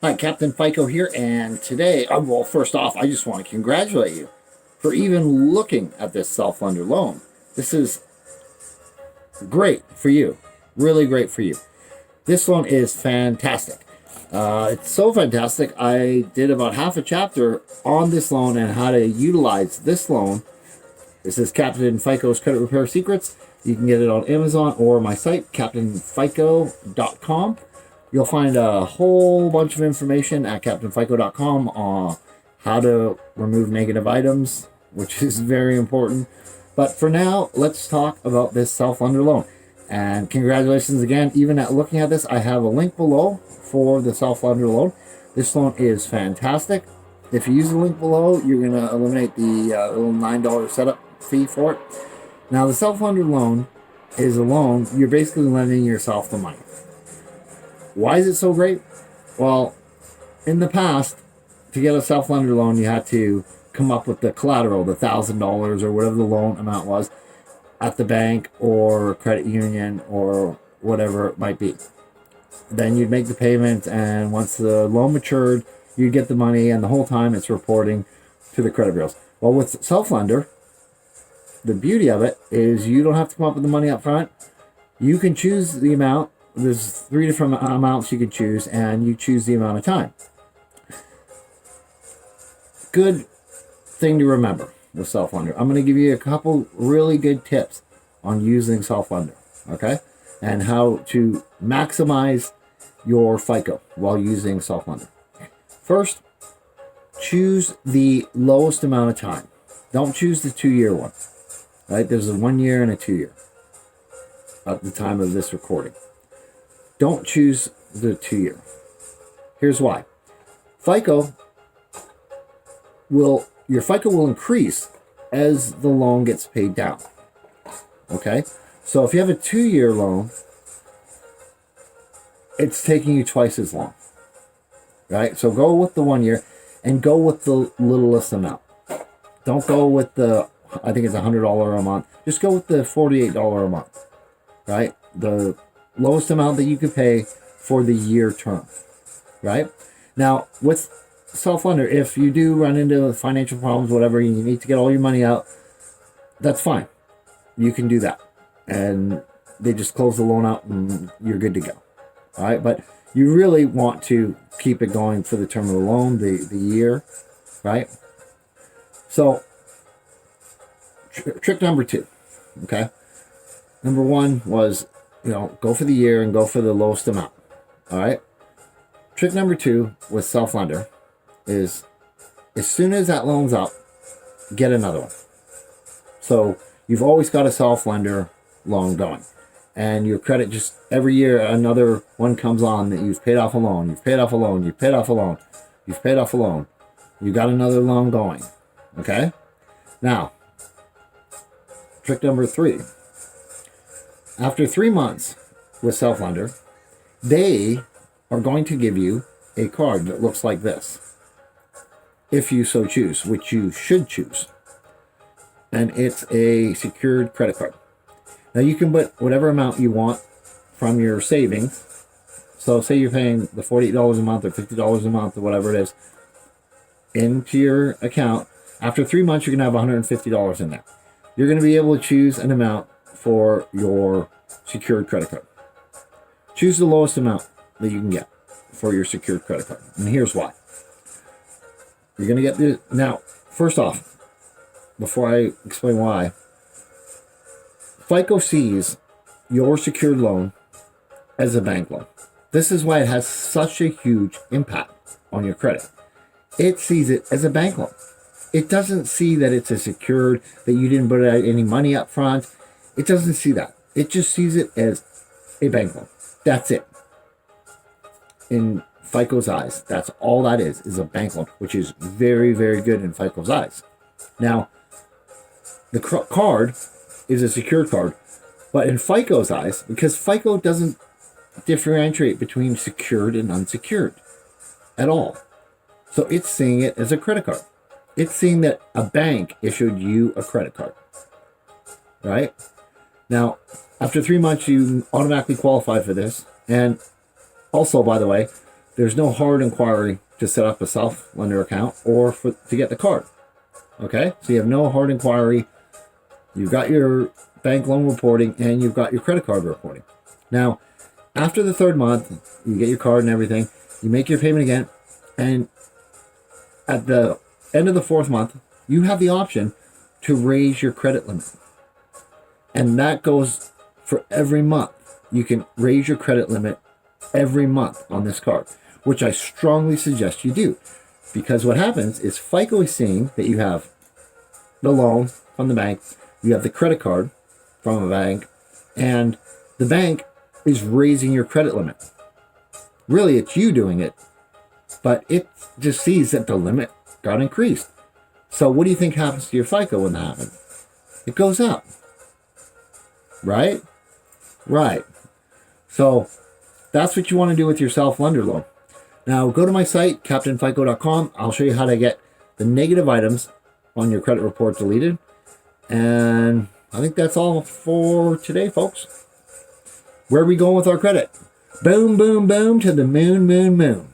Hi, Captain FICO here, and today, well, first off, I just want to congratulate you for even looking at this self-lender loan. This is great for you, really great for you. This loan is fantastic. It's so fantastic, I did about half a chapter on this loan and how to utilize this loan. This is Captain FICO's Credit Repair Secrets. You can get it on Amazon or my site, captainfico.com. You'll find a whole bunch of information at captainfico.com on how to remove negative items, which is very important. But for now, let's talk about this self-lender loan. And congratulations again. Even at looking at this, I have a link below for the self-lender loan. This loan is fantastic. If you use the link below, you're going to eliminate the little $9 setup fee for it. Now, the self-lender loan is a loan. You're basically lending yourself the money. Why is it so great? Well, in the past, to get a self-lender loan, you had to come up with the collateral, the $1,000 or whatever the loan amount was at the bank or credit union or whatever it might be. Then you'd make the payment, and once the loan matured, you'd get the money, and the whole time it's reporting to the credit bureaus. Well, with self-lender, the beauty of it is you don't have to come up with the money up front. You can choose the amount. There's 3 different amounts you can choose, and you choose the amount of time. Good thing to remember with self-lender. I'm going to give you a couple really good tips on using self-lender, okay? And how to maximize your FICO while using self-lender. First, choose the lowest amount of time. Don't choose the 2-year one, right? There's a 1 year and a 2 year at the time of this recording. Don't choose the 2 year. Here's why. Your FICO will increase as the loan gets paid down. Okay? So if you have a 2-year loan, it's taking you twice as long. Right? So go with the 1 year and go with the littlest amount. Don't go with the, I think it's $100 a month. Just go with the $48 a month. Right? The lowest amount that you could pay for the year term, right? Now, with self-lender, if you do run into financial problems, whatever, you need to get all your money out, that's fine. You can do that. And they just close the loan out and you're good to go, all right? But you really want to keep it going for the term of the loan, the year, right? So, trick number 2, okay? Number 1 was, go for the year and go for the lowest amount. All right. Trick number 2 with self-lender is as soon as that loan's up, get another one. So you've always got a self-lender loan going, and your credit just every year another one comes on that you've paid off a loan, you've paid off a loan, you've paid off a loan, you've paid off a loan. You got another loan going. Okay. Now, trick number 3. After 3 months with self-lender, they are going to give you a card that looks like this, if you so choose, which you should choose. And it's a secured credit card. Now you can put whatever amount you want from your savings. So say you're paying the $48 a month or $50 a month or whatever it is into your account. After 3 months, you're going to have $150 in there. You're going to be able to choose an amount for your secured credit card. Choose the lowest amount that you can get for your secured credit card. And here's why. You're going to get this. Now, first off, before I explain why, FICO sees your secured loan as a bank loan. This is why it has such a huge impact on your credit. It sees it as a bank loan. It doesn't see that it's a secured, that you didn't put any money up front. It doesn't see that. It just sees it as a bank loan. That's it. In FICO's eyes, that's all that is a bank loan, which is very, very good in FICO's eyes. Now, the card is a secured card, but in FICO's eyes, because FICO doesn't differentiate between secured and unsecured at all. So it's seeing it as a credit card. It's seeing that a bank issued you a credit card, right? Now, after 3 months, you automatically qualify for this. And also, by the way, there's no hard inquiry to set up a self-lender account or to get the card. Okay, so you have no hard inquiry. You've got your bank loan reporting and you've got your credit card reporting. Now, after the third month, you get your card and everything, you make your payment again, and at the end of the fourth month, you have the option to raise your credit limit. And that goes for every month. You can raise your credit limit every month on this card, which I strongly suggest you do. Because what happens is FICO is seeing that you have the loan from the bank, you have the credit card from a bank, and the bank is raising your credit limit. Really, it's you doing it, but it just sees that the limit got increased. So what do you think happens to your FICO when that happens? It goes up. Right? Right. So that's what you want to do with your self-lender loan. Now go to my site, captainfico.com. I'll show you how to get the negative items on your credit report deleted. And I think that's all for today, folks. Where are we going with our credit? Boom, boom, boom to the moon, moon, moon.